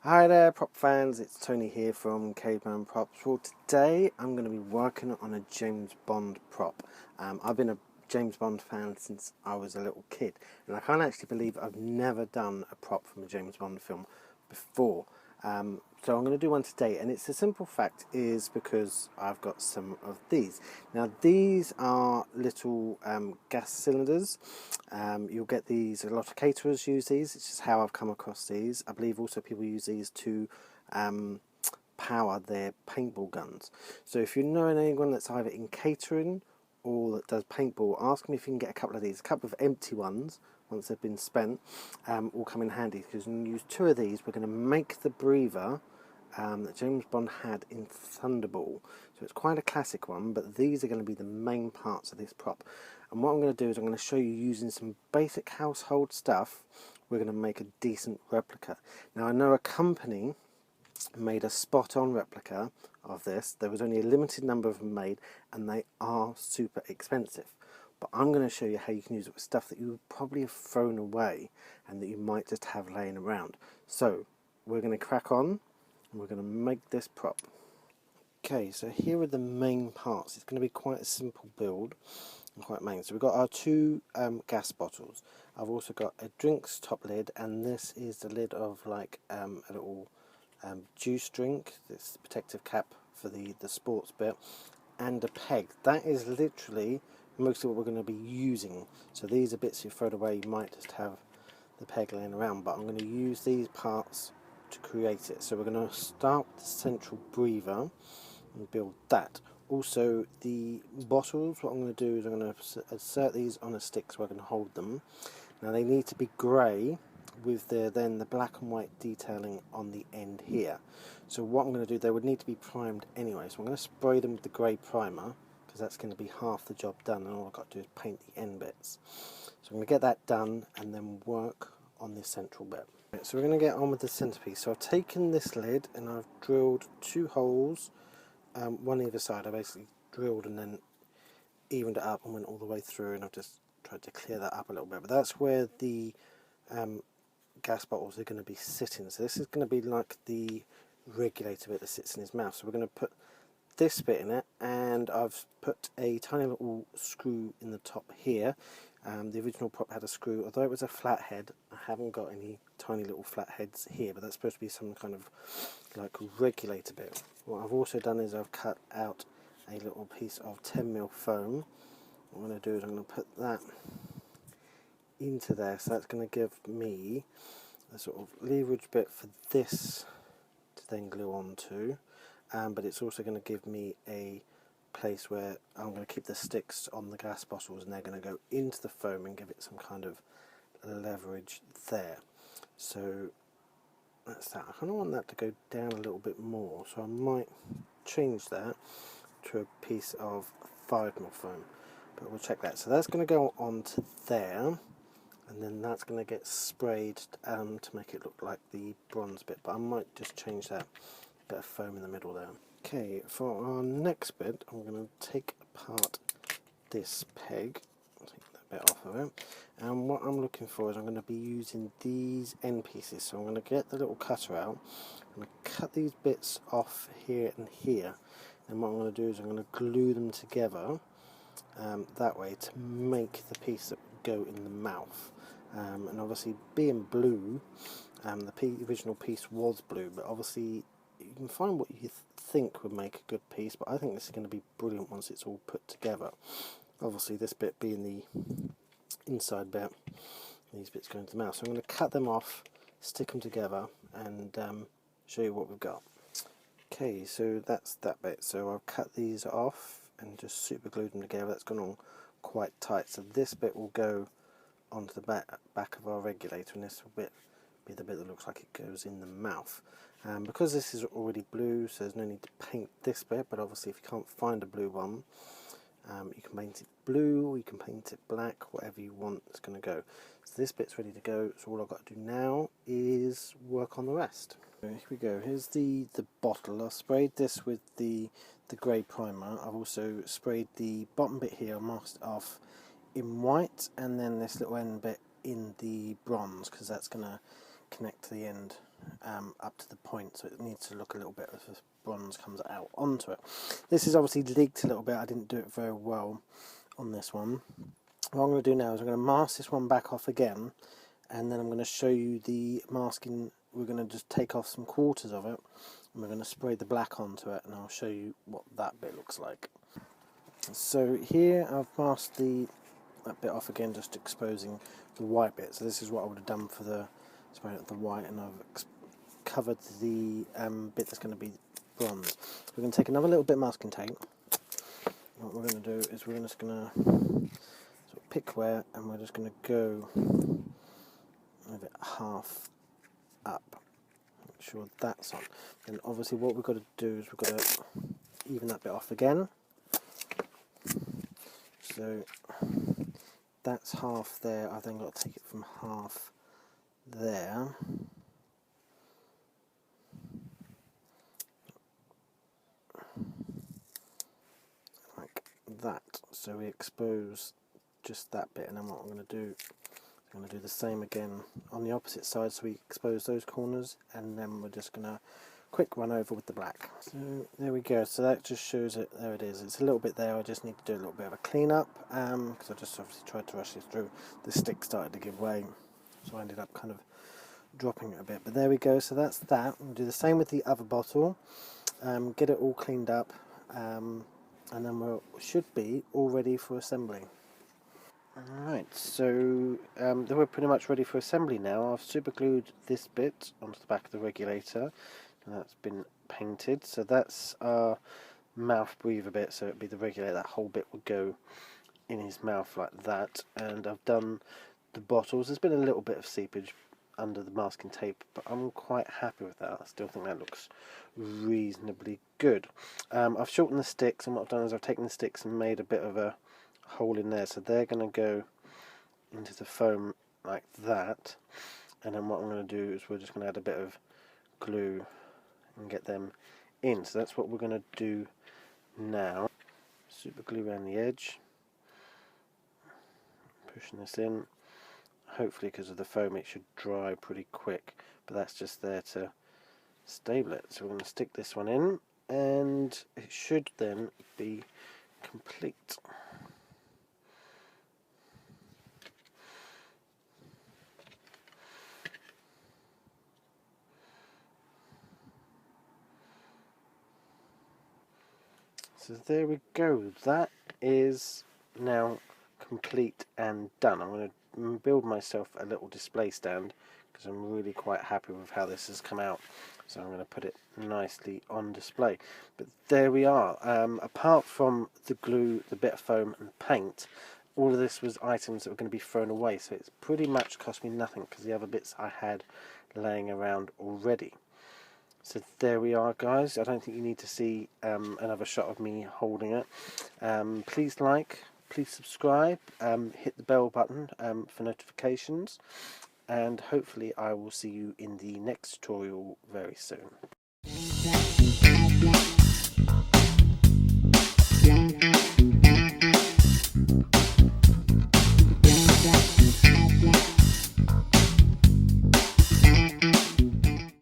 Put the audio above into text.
Hi there prop fans, it's Tony here from Caveman Props. Well, today I'm going to be working on a James Bond prop. I've been a James Bond fan since I was a little kid, and I can't actually believe I've never done a prop from a James Bond film before. So I'm going to do one today, and it's a simple fact is because I've got some of these. Now these are little gas cylinders. You'll get these, a lot of caterers use these. It's just how I've come across these. I believe also people use these to power their paintball guns. So if you know anyone that's either in catering or that does paintball, ask me if you can get a couple of these. A couple of empty ones once they've been spent will come in handy, because you can use two of these. We're going to make the breather that James Bond had in Thunderball. So it's quite a classic one, but these are going to be the main parts of this prop. And what I'm going to do is I'm going to show you, using some basic household stuff, we're going to make a decent replica. Now I know a company made a spot-on replica of this. There was only a limited number of them made, and they are super expensive. But I'm going to show you how you can use it with stuff that you would probably have thrown away and that you might just have laying around. So we're going to crack on, and we're going to make this prop. Okay, so here are the main parts. It's going to be quite a simple build and quite main. So we've got our two gas bottles. I've also got a drinks top lid, and this is the lid of like a little juice drink. This protective cap for the sports bit, and a peg. That is literally mostly what we're going to be using. So these are bits you throw away. You might just have the peg laying around, but I'm going to use these parts to create it. So we're going to start with the central breather and build that. Also the bottles, what I'm going to do is I'm going to insert these on a stick so I can hold them. Now they need to be grey with the black and white detailing on the end here. So what I'm going to do, they would need to be primed anyway, so I'm going to spray them with the grey primer, because that's going to be half the job done, and all I've got to do is paint the end bits. So I'm going to get that done and then work on this central bit. Right, so we're going to get on with the centerpiece. So I've taken this lid and I've drilled two holes, one either side. I basically drilled and then evened it up and went all the way through, and I've just tried to clear that up a little bit. But that's where the gas bottles are going to be sitting. So this is going to be like the regulator bit that sits in his mouth. So we're going to put this bit in it, and I've put a tiny little screw in the top here. The original prop had a screw, although it was a flat head. I haven't got any tiny little flat heads here, but that's supposed to be some kind of like regulator bit. What I've also done is I've cut out a little piece of 10mm foam. What I'm going to do is I'm going to put that into there, so that's going to give me a sort of leverage bit for this to then glue onto, but it's also going to give me a place where I'm going to keep the sticks on the gas bottles, and they're going to go into the foam and give it some kind of leverage there. So that's that. I kind of want that to go down a little bit more, so I might change that to a piece of 5mm foam, but we'll check that. So that's going to go onto there, and then that's going to get sprayed to make it look like the bronze bit, but I might just change that bit of foam in the middle there. Okay, for our next bit, I'm going to take apart this peg, take that bit off of it, and what I'm looking for is I'm going to be using these end pieces. So I'm going to get the little cutter out, I'm going to cut these bits off here and here, and what I'm going to do is I'm going to glue them together that way to make the piece that would go in the mouth. And obviously being blue, the original piece was blue, but obviously you can find what you think would make a good piece, but I think this is going to be brilliant once it's all put together. Obviously this bit being the inside bit, these bits going to the mouth. So I'm going to cut them off, stick them together, and show you what we've got. Okay, so that's that bit. So I've cut these off and just super glued them together. That's gone on quite tight. So this bit will go onto the back of our regulator, and this will be the bit that looks like it goes in the mouth. Because this is already blue, so there's no need to paint this bit, but obviously if you can't find a blue one, you can paint it blue or you can paint it black, whatever you want, it's going to go. So this bit's ready to go, so all I've got to do now is work on the rest. So here we go, here's the bottle. I've sprayed this with the grey primer. I've also sprayed the bottom bit here, masked off in white, and then this little end bit in the bronze, because that's going to connect to the end up to the point, so it needs to look a little bit as the bronze comes out onto it. This is obviously leaked a little bit. I didn't do it very well on this one. What I'm going to do now is I'm going to mask this one back off again, and then I'm going to show you the masking. We're going to just take off some quarters of it, and we're going to spray the black onto it, and I'll show you what that bit looks like. So here I've masked that bit off again, just exposing the white bit. So this is what I would have done for the spraying at the white, and I've covered the bit that's going to be bronze. We're going to take another little bit of masking tape. What we're going to do is we're just going to sort of pick where, and we're just going to go with it half up. Make sure that's on. And obviously what we've got to do is we've got to even that bit off again. So that's half there. I've then got to take it from half there. Like that. So we expose just that bit, and then what I'm going to do, I'm going to do the same again on the opposite side, so we expose those corners, and then we're just going to quick run over with the black. So there we go. So that just shows it. There it is. It's a little bit there. I just need to do a little bit of a clean up because I just obviously tried to rush this through. The stick started to give way, so I ended up kind of dropping it a bit. But there we go. So that's that. We'll do the same with the other bottle. Get it all cleaned up, and then we should be all ready for assembly. Alright, so then we're pretty much ready for assembly now. I've super glued this bit onto the back of the regulator, and that's been painted. So that's our mouth breather bit, so it'd be the regulator. That whole bit would go in his mouth like that. And I've done the bottles. There's been a little bit of seepage under the masking tape, but I'm quite happy with that. I still think that looks reasonably good. I've shortened the sticks, and what I've done is I've taken the sticks and made a bit of a hole in there, so they're going to go into the foam like that, and then what I'm going to do is we're just going to add a bit of glue and get them in. So that's what we're going to do now. Super glue around the edge, pushing this in. Hopefully because of the foam it should dry pretty quick, but that's just there to stable it. So we're going to stick this one in, and it should then be complete. So there we go, that is now complete and done. I'm going to build myself a little display stand because I'm really quite happy with how this has come out. So I'm going to put it nicely on display. But there we are. Apart from the glue, the bit of foam and the paint, all of this was items that were going to be thrown away. So it's pretty much cost me nothing because the other bits I had laying around already. So there we are, guys. I don't think you need to see another shot of me holding it. Please like, please subscribe, hit the bell button for notifications, and hopefully I will see you in the next tutorial very soon.